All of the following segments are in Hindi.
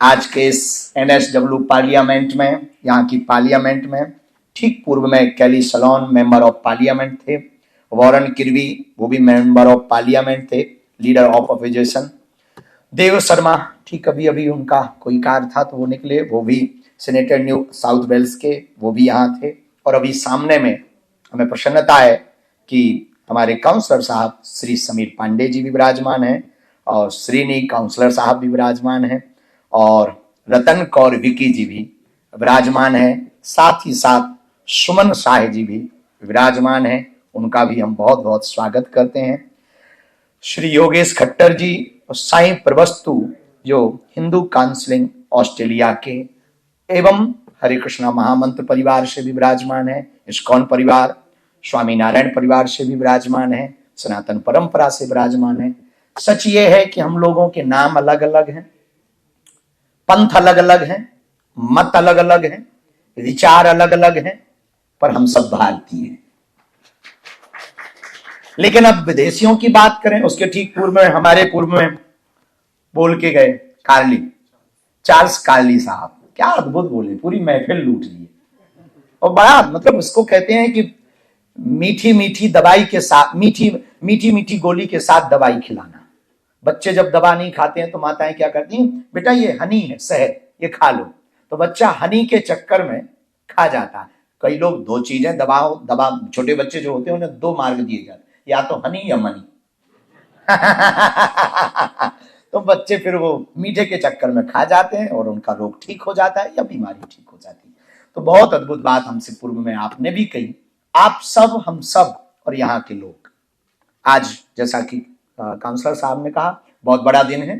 आज के इस NSW पार्लियामेंट में, यहाँ की पार्लियामेंट में ठीक पूर्व में कैली सलोन मेंबर ऑफ पार्लियामेंट थे, वॉरेन किर्बी वो भी मेंबर ऑफ पार्लियामेंट थे, leader of opposition. Dev Sharma ठीक अभी अभी उनका कोई कार्य था तो वो निकले, वो भी सेनेटर न्यू साउथ वेल्स के, वो भी यहाँ थे। और अभी सामने में हमें प्रसन्नता है कि हमारे काउंसलर साहब श्री समीर पांडे जी भी विराजमान हैं और श्रीनी काउंसलर साहब भी विराजमान हैं और रतन कौर विकी जी भी विराजमान हैं, साथ ही साथ सुमन शाह जी भी विराजमान हैं, उनका भी हम बहुत बहुत स्वागत करते हैं। श्री योगेश खट्टर जी और साईं प्रवस्तु जो हिंदू काउंसलिंग ऑस्ट्रेलिया के एवं हरे कृष्णा महामंत्र परिवार से भी विराजमान है, इस्कॉन परिवार, स्वामी नारायण परिवार से भी विराजमान है, सनातन परंपरा से विराजमान है। सच ये है कि हम लोगों के नाम अलग अलग हैं, पंथ अलग अलग हैं, मत अलग अलग हैं, विचार अलग अलग हैं, पर हम सब भारतीय हैं। लेकिन अब विदेशियों की बात करें, उसके ठीक पूर्व में हमारे पूर्व में बोल के गए कार्ली, चार्ल्स कार्ली साहब, क्या अद्भुत बोले, पूरी महफिल लूट ली। और बड़ा मतलब उसको कहते हैं कि मीठी मीठी दवाई के साथ, मीठी मीठी गोली के साथ दवाई खिलाना। बच्चे जब दवा नहीं खाते हैं तो माताएं क्या करती हैं, बेटा ये हनी है, शहद, ये खा लो, तो बच्चा हनी के चक्कर में खा जाता है। कई लोग दो चीजें दवा छोटे बच्चे जो होते हैं उन्हें दो मार्ग दिए जाते, या तो हनी या मनी। तो बच्चे फिर वो मीठे के चक्कर में खा जाते हैं और उनका रोग ठीक हो जाता है या बीमारी ठीक हो जाती है। तो बहुत अद्भुत बात हमसे पूर्व में आपने भी कही, आप सब, हम सब और यहाँ के लोग। आज जैसा कि काउंसलर साहब ने कहा, बहुत बड़ा दिन है,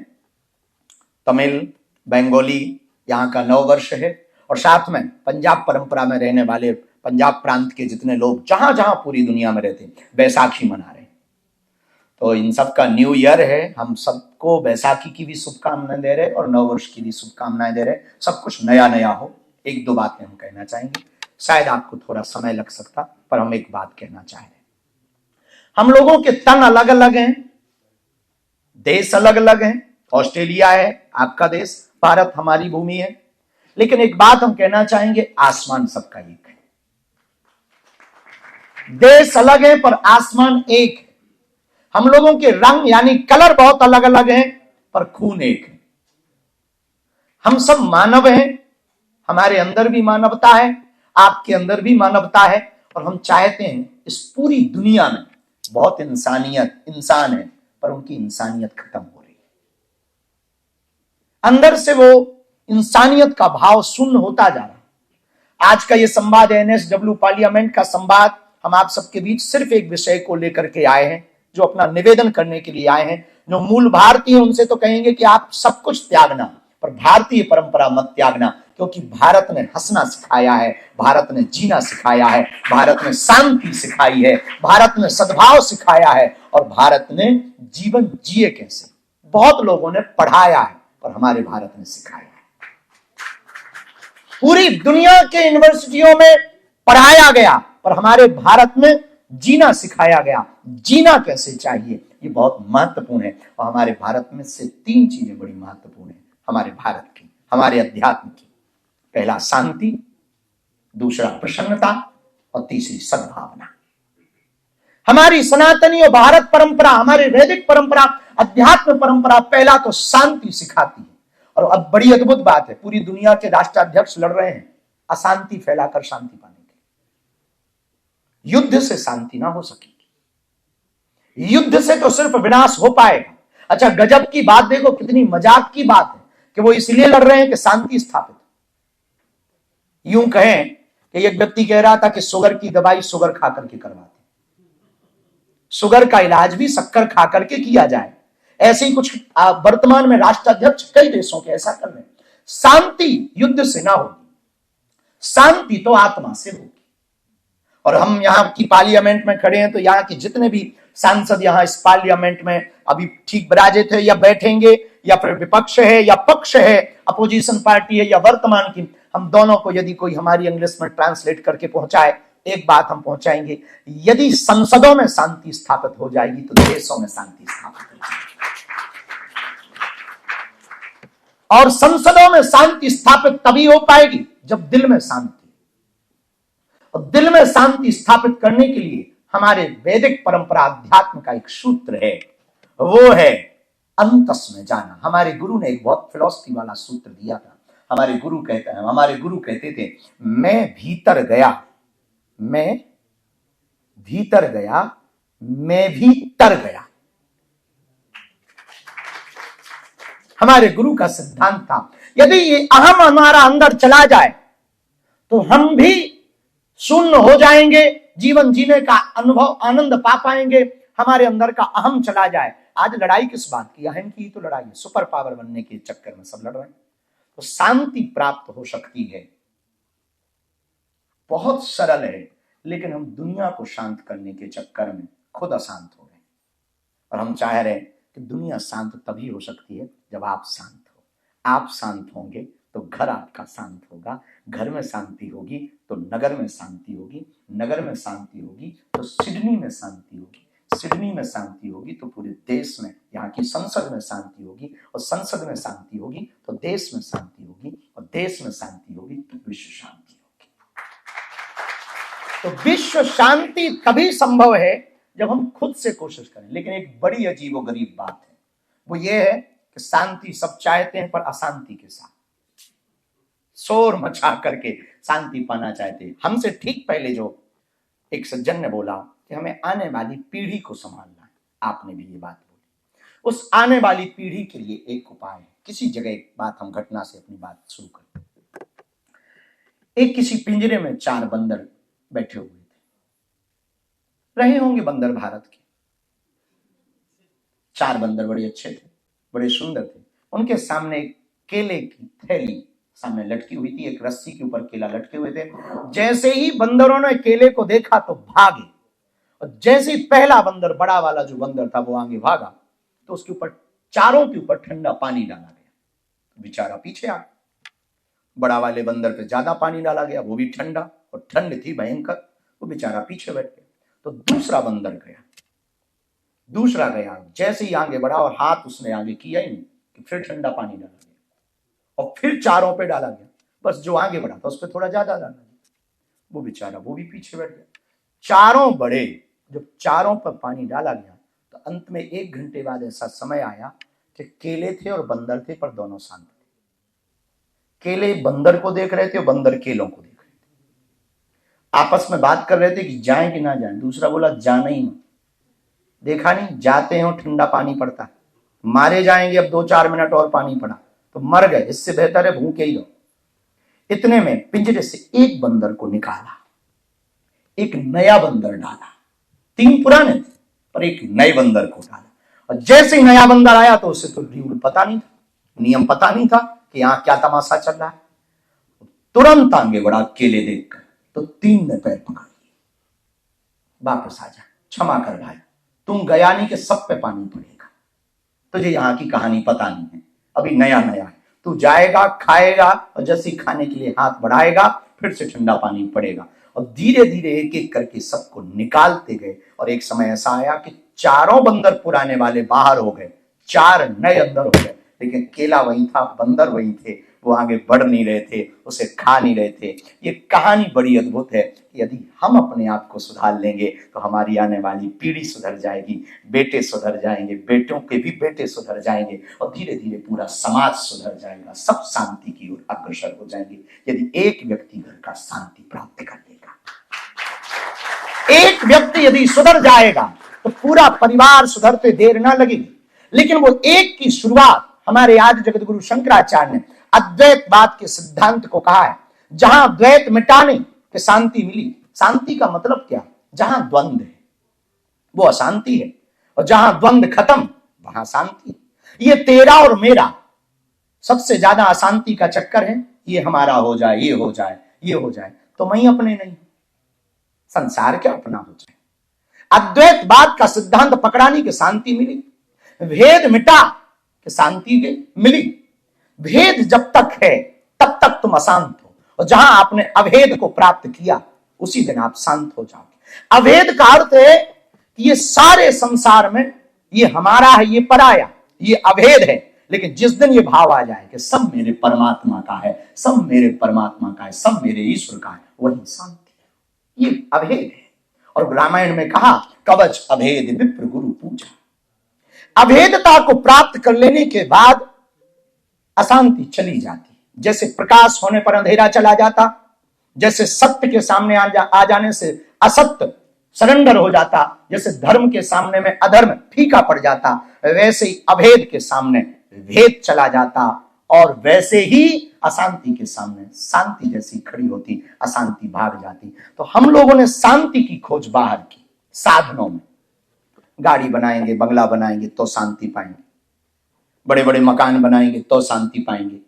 तमिल बंगाली यहाँ का नव वर्ष है और साथ में पंजाब परंपरा में रहने वाले पंजाब प्रांत के जितने लोग जहां जहां पूरी दुनिया में रहते हैं बैसाखी मना रहे हैं। तो इन सब का न्यू ईयर है, हम सबको बैसाखी की भी शुभकामनाएं दे रहे और नव वर्ष की भी शुभकामनाएं दे रहे, सब कुछ नया नया हो। एक दो बातें हम कहना चाहेंगे, शायद आपको थोड़ा समय लग सकता, पर हम एक बात कहना चाह रहे हैं। हम लोगों के तन अलग अलग हैं, देश अलग अलग हैं, ऑस्ट्रेलिया है आपका देश, भारत हमारी भूमि है, लेकिन एक बात हम कहना चाहेंगे, आसमान सबका एक है। देश अलग है पर आसमान एक है। हम लोगों के रंग यानी कलर बहुत अलग अलग हैं पर खून एक है। हम सब मानव हैं, हमारे अंदर भी मानवता है, आपके अंदर भी मानवता है, और हम चाहते हैं इस पूरी दुनिया में बहुत इंसान है पर उनकी इंसानियत खत्म हो रही है। अंदर से वो इंसानियत का भाव शून्य होता जा रहा है। आज का ये संवाद NSW पार्लियामेंट का संवाद, हम आप सबके बीच सिर्फ एक विषय को लेकर के आए हैं, जो अपना निवेदन करने के लिए आए हैं। जो मूल भारतीय उनसे तो कहेंगे कि आप सब कुछ त्यागना, पर भारतीय परंपरा मत त्यागना, क्योंकि भारत ने हंसना सिखाया है, भारत ने जीना सिखाया है, भारत ने शांति सिखाई है, भारत ने सद्भाव सिखाया है, और भारत ने जीवन जिए कैसे बहुत लोगों ने पढ़ाया है, पर हमारे भारत ने सिखाया है। पूरी दुनिया के यूनिवर्सिटियों में पढ़ाया गया, पर हमारे भारत में जीना सिखाया गया। जीना कैसे चाहिए ये बहुत महत्वपूर्ण है, और हमारे भारत में से तीन चीजें बड़ी महत्वपूर्ण है हमारे भारत की, हमारे अध्यात्म की। पहला शांति, दूसरा प्रसन्नता, और तीसरी सद्भावना। हमारी सनातनी और भारत परंपरा, हमारी वैदिक परंपरा, अध्यात्म परंपरा पहला तो शांति सिखाती है। और अब बड़ी अद्भुत बात है, पूरी दुनिया के राष्ट्राध्यक्ष लड़ रहे हैं अशांति फैलाकर शांति पाने के लिए। युद्ध से शांति ना हो सकेगी, युद्ध से तो सिर्फ विनाश हो पाएगा। अच्छा, गजब की बात देखो, कितनी मजाक की बात है कि वो इसलिए लड़ रहे हैं कि शांति स्थापित। यूं कहें कि एक व्यक्ति कह रहा था कि शुगर की दवाई शुगर खा करके करवाते, शुगर का इलाज भी शक्कर खा करके किया जाए। ऐसे ही कुछ वर्तमान में राष्ट्राध्यक्ष कई देशों के ऐसा कर रहे हैं। शांति युद्ध से ना होगी, शांति तो आत्मा से होगी। और हम यहाँ की पार्लियामेंट में खड़े हैं, तो यहाँ के जितने भी सांसद यहाँ इस पार्लियामेंट में अभी ठीक विराजित है या बैठेंगे, या फिर विपक्ष है या पक्ष है, अपोजिशन पार्टी है या वर्तमान की, हम दोनों को यदि कोई हमारी इंग्लिश में ट्रांसलेट करके पहुंचाए, एक बात हम पहुंचाएंगे, यदि संसदों में शांति स्थापित हो जाएगी तो देशों में शांति स्थापित हो जाएगी। और संसदों में शांति स्थापित तभी हो पाएगी जब दिल में शांति, और दिल में शांति स्थापित करने के लिए हमारे वैदिक परंपरा अध्यात्म का एक सूत्र है, वो है अंतस में जाना। हमारे गुरु ने एक बहुत फिलॉसफी वाला सूत्र दिया था। हमारे गुरु कहते थे, मैं भीतर गया, मैं भीतर गया, मैं भी तर गया। हमारे गुरु का सिद्धांत था, यदि ये अहम हमारा अंदर चला जाए तो हम भी शून्य हो जाएंगे, जीवन जीने का अनुभव आनंद पा पाएंगे। हमारे अंदर का अहम चला जाए। आज लड़ाई किस बात की? अहम की तो लड़ाई है। सुपर पावर बनने के चक्कर में सब लड़ रहे हैं। तो शांति प्राप्त हो सकती है, बहुत सरल है, लेकिन हम दुनिया को शांत करने के चक्कर में खुद अशांत हो गए। और हम चाह रहे हैं कि दुनिया शांत तभी हो सकती है जब आप शांत हो। आप शांत होंगे तो घर आपका शांत होगा, घर में शांति होगी तो नगर में शांति होगी, नगर में शांति होगी तो सिडनी में शांति होगी, सिडनी में शांति होगी तो पूरे देश में, यहाँ की संसद में शांति होगी, और संसद में शांति होगी तो देश में शांति होगी, और देश में शांति होगी तो विश्व शांति होगी। तो विश्व शांति तभी संभव है जब हम खुद से कोशिश करें। लेकिन एक बड़ी अजीबोगरीब बात है, वो ये है कि शांति सब चाहते हैं, पर अशांति के साथ शोर मचा करके शांति पाना चाहते हैं। हमसे ठीक पहले जो एक सज्जन ने बोला कि हमें आने वाली पीढ़ी को संभालना है, आपने भी ये बात बोली। उस आने वाली पीढ़ी के लिए एक उपाय है। किसी जगह एक बात, हम घटना से अपनी बात शुरू करें। एक किसी पिंजरे में 4 बंदर बैठे हुए थे, रहे होंगे बंदर भारत के। 4 बंदर बड़े अच्छे थे, बड़े सुंदर थे। उनके सामने एक केले की थैली सामने लटकी हुई थी, एक रस्सी के ऊपर केला लटके हुए थे। जैसे ही बंदरों ने केले को देखा तो भागे, और जैसे ही पहला बंदर, बड़ा वाला जो बंदर था, वो आगे भागा तो उसके ऊपर, चारों के ऊपर ठंडा पानी डाला गया। बेचारा पीछे आ, बड़ा वाले बंदर पे ज्यादा पानी डाला गया, वो भी ठंडा, और ठंड थी भयंकर, वो बेचारा पीछे बैठ गया। तो दूसरा बंदर गया, दूसरा गया, जैसे ही आगे बढ़ा और हाथ उसने आगे किया ही नहीं कि फिर ठंडा पानी डाला गया, और फिर चारों पे डाला गया। बस जो आगे बढ़ा था उस पर थोड़ा ज्यादा डाला गया, वो बेचारा वो भी पीछे बैठ गया। चारों बड़े, जब चारों पर पानी डाला गया तो अंत में 1 घंटे बाद ऐसा समय आया कि केले थे और बंदर थे, पर दोनों शांत थे। केले बंदर को देख रहे थे और बंदर केलों को देख रहे थे। आपस में बात कर रहे थे कि जाएं कि ना जाएं। दूसरा बोला जाना ही मत, देखा नहीं जाते हैं ठंडा पानी पड़ता है, मारे जाएंगे, अब 2-4 मिनट और पानी पड़ा तो मर गए, इससे बेहतर है भूखे ही रहो। इतने में पिंजरे से एक बंदर को निकाला, एक नया बंदर डाला। 3 पुराने थे पर एक नए बंदर को डाला, और जैसे ही नया बंदर आया तो उसे तो रूल पता नहीं था, नियम पता नहीं था कि यहां क्या तमाशा चल रहा है। तुरंत आगे बढ़ा केले देखकर, तो 3 ने पैर पकड़ लिए, वापस आ जा, क्षमा कर भाई, तुम गया नहीं कि सब पे पानी पड़ेगा, तुझे यहाँ की कहानी पता नहीं है, अभी नया नया है, तू जाएगा, खाएगा, और जैसे ही खाने के लिए हाथ बढ़ाएगा फिर से ठंडा पानी पड़ेगा। और धीरे धीरे एक एक करके सबको निकालते गए, और एक समय ऐसा आया कि चारों बंदर पुराने वाले बाहर हो गए, 4 नए अंदर हो गए, लेकिन केला वही था, बंदर वही थे, वो आगे बढ़ नहीं रहे थे, उसे खा नहीं रहे थे। ये कहानी बड़ी अद्भुत है कि यदि हम अपने आप को सुधार लेंगे तो हमारी आने वाली पीढ़ी सुधर जाएगी, बेटे सुधर जाएंगे, बेटों के भी बेटे सुधर जाएंगे, और धीरे धीरे पूरा समाज सुधर जाएगा, सब शांति की ओर अग्रसर हो जाएंगे। यदि एक व्यक्ति घर का शांति प्राप्त कर लेगा, एक व्यक्ति यदि सुधर जाएगा तो पूरा परिवार सुधरते देर ना लगेगी। लेकिन वो एक की शुरुआत हमारे आज जगतगुरु शंकराचार्य ने अद्वैतवाद के सिद्धांत को कहा है। जहां द्वैत मिटाने के शांति मिली। शांति का मतलब क्या? जहां द्वंद्व है वो अशांति है, और जहां द्वंद्व खत्म वहां शांति। ये तेरा और मेरा सबसे ज्यादा अशांति का चक्कर है। ये हमारा हो जाए, ये हो जाए, ये हो जाए, तो मैं अपने नहीं, संसार क्या अपना हो जाए। अद्वैतवाद का सिद्धांत पकड़ाने की शांति मिली, भेद मिटा के शांति मिली। भेद जब तक है तब तक तुम अशांत हो, और जहां आपने अभेद को प्राप्त किया उसी दिन आप शांत हो जाओगे। अभेद का अर्थ है कि ये सारे संसार में ये हमारा है, ये पराया, ये अभेद है, लेकिन जिस दिन ये भाव आ जाए कि सब मेरे परमात्मा का है, सब मेरे परमात्मा का है, सब मेरे ईश्वर का है, वही शांति है। ये अभेद है। और रामायण में कहा कवच अभेद विप्र गुरु पूजा। अभेदता को प्राप्त कर लेने के बाद अशांति चली जाती। जैसे प्रकाश होने पर अंधेरा चला जाता, जैसे सत्य के सामने आ जाने से असत्य सरेंडर हो जाता, जैसे धर्म के सामने में अधर्म फीका पड़ जाता, वैसे ही अभेद के सामने भेद चला जाता, और वैसे ही अशांति के सामने शांति जैसी खड़ी होती, अशांति भाग जाती। तो हम लोगों ने शांति की खोज बाहर की साधनों में। गाड़ी बनाएंगे, बंगला बनाएंगे तो शांति पाएंगे, बड़े बड़े मकान बनाएंगे तो शांति पाएंगे।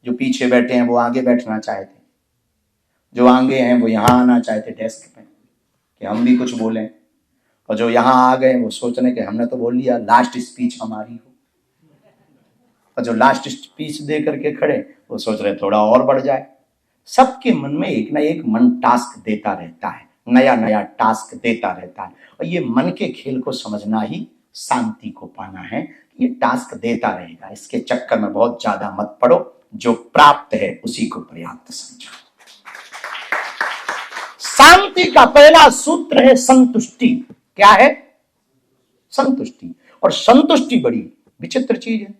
जो पीछे बैठे हैं वो आगे बैठना चाहते, जो आगे हैं वो यहां आना चाहते डेस्क पे कि हम भी कुछ बोलें, और जो यहां आ गए वो सोच रहे कि हमने तो बोल लिया, लास्ट स्पीच हमारी हो। और जो लास्ट स्पीच दे करके खड़े वो सोच रहे थोड़ा और बढ़ जाए। सबके मन में एक ना एक मन टास्क देता रहता है, नया नया टास्क देता रहता है, और ये मन के खेल को समझना ही शांति को पाना है। ये टास्क देता रहेगा, इसके चक्कर में बहुत ज्यादा मत पड़ो। जो प्राप्त है उसी को पर्याप्त समझो। शांति का पहला सूत्र है संतुष्टि। क्या है? संतुष्टि। और संतुष्टि बड़ी विचित्र चीज है।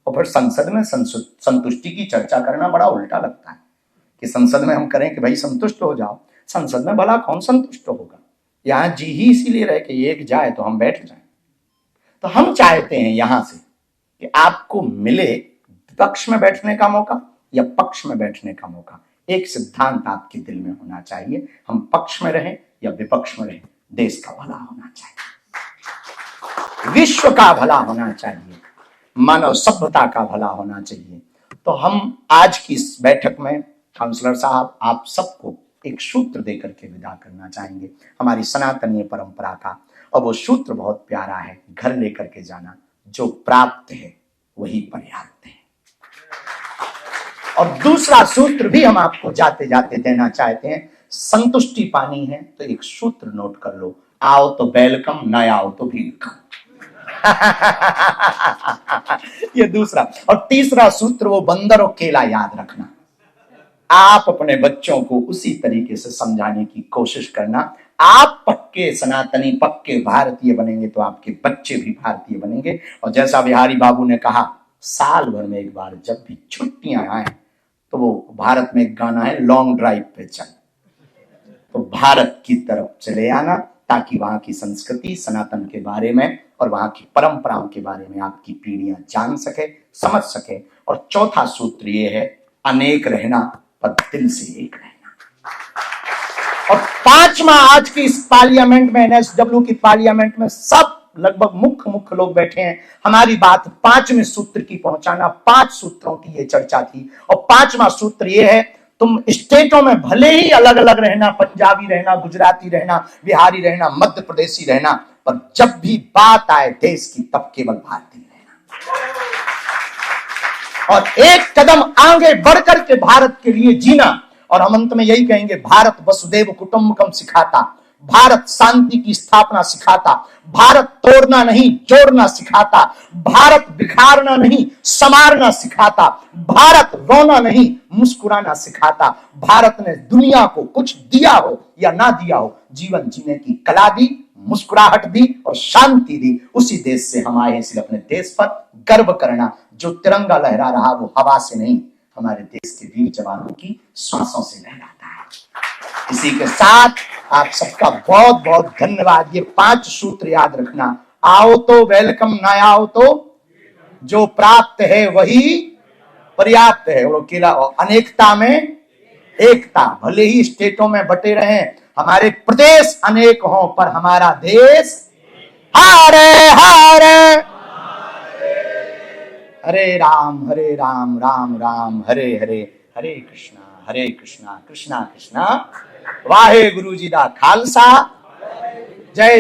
और फिर संसद में संतुष्टि की चर्चा करना बड़ा उल्टा लगता है कि संसद में हम करें कि भाई संतुष्ट हो जाओ। संसद में भला कौन संतुष्ट होगा? यहां जी ही इसीलिए रहे कि एक जाए तो हम बैठ जाएं। तो हम चाहते हैं यहां से कि आपको मिले विपक्ष में बैठने का मौका या पक्ष में बैठने का मौका। एक सिद्धांत आपके दिल में होना चाहिए, हम पक्ष में रहें या विपक्ष में रहें, देश का भला होना चाहिए, विश्व का भला होना चाहिए, मानव सभ्यता का भला होना चाहिए। तो हम आज की इस बैठक में काउंसलर साहब आप सबको एक सूत्र देकर के विदा करना चाहेंगे, हमारी सनातनीय परंपरा का। और वो सूत्र बहुत प्यारा है, घर लेकर के जाना, जो प्राप्त है वही पर्याप्त है। और दूसरा सूत्र भी हम आपको जाते जाते देना चाहते हैं, संतुष्टि पानी है तो एक सूत्र नोट कर लो, आओ तो वेलकम, न आओ तो वेलकम। ये दूसरा। और तीसरा सूत्र वो बंदर और केला याद रखना। आप अपने बच्चों को उसी तरीके से समझाने की कोशिश करना। आप पक्के सनातनी, पक्के भारतीय बनेंगे तो आपके बच्चे भी भारतीय बनेंगे। और जैसा बिहारी बाबू ने कहा, साल भर में एक बार जब भी छुट्टियां आए तो वो भारत में एक गाना है, लॉन्ग ड्राइव पे चल, तो भारत की तरफ चले आना, ताकि वहां की संस्कृति, सनातन के बारे में और वहां की परंपराओं के बारे में आपकी पीढ़ियां जान सके, समझ सके। और चौथा सूत्र ये है, अनेक रहना पर दिल से एक रहना। और पांचवा, आज की इस पार्लियामेंट में, एनएसडब्ल्यू की पार्लियामेंट में सब लगभग मुख्य लोग बैठे हैं, हमारी बात पांचवें सूत्र की पहुंचाना। 5 सूत्रों की ये चर्चा थी। और पांचवा सूत्र ये है, तुम स्टेटों में भले ही अलग अलग रहना, पंजाबी रहना, गुजराती रहना, बिहारी रहना, मध्य प्रदेशी रहना, पर जब भी बात आए देश की तब केवल भारतीय रहना। और एक कदम आगे बढ़कर के भारत के लिए जीना। और हम अंत में यही कहेंगे, भारत वसुदेव कुटुंबकम सिखाता, भारत शांति की स्थापना सिखाता, भारत तोड़ना नहीं जोड़ना सिखाता, भारत बिखारना नहीं संवारना सिखाता, भारत रोना नहीं मुस्कुराना सिखाता। भारत ने दुनिया को कुछ दिया हो या ना दिया हो, जीवन जीने की कला दी, मुस्कुराहट दी और शांति दी। उसी देश से हम आए हैं, इसलिए अपने देश पर गर्व करना। जो तिरंगा लहरा रहा वो हवा से नहीं, हमारे देश के वीर जवानों की सांसों से लहराता है। इसी के साथ आप सबका बहुत बहुत धन्यवाद। ये 5 सूत्र याद रखना, आओ तो वेलकम, ना आओ तो, जो प्राप्त है वही पर्याप्त है। और अकेला, अनेकता में एकता। भले ही स्टेटों में बटे रहें, हमारे प्रदेश अनेक हों, पर हमारा देश हरे हरे हरे राम राम राम हरे हरे, हरे कृष्णा कृष्णा कृष्णा वाहे गुरु जी दा खालसा, जय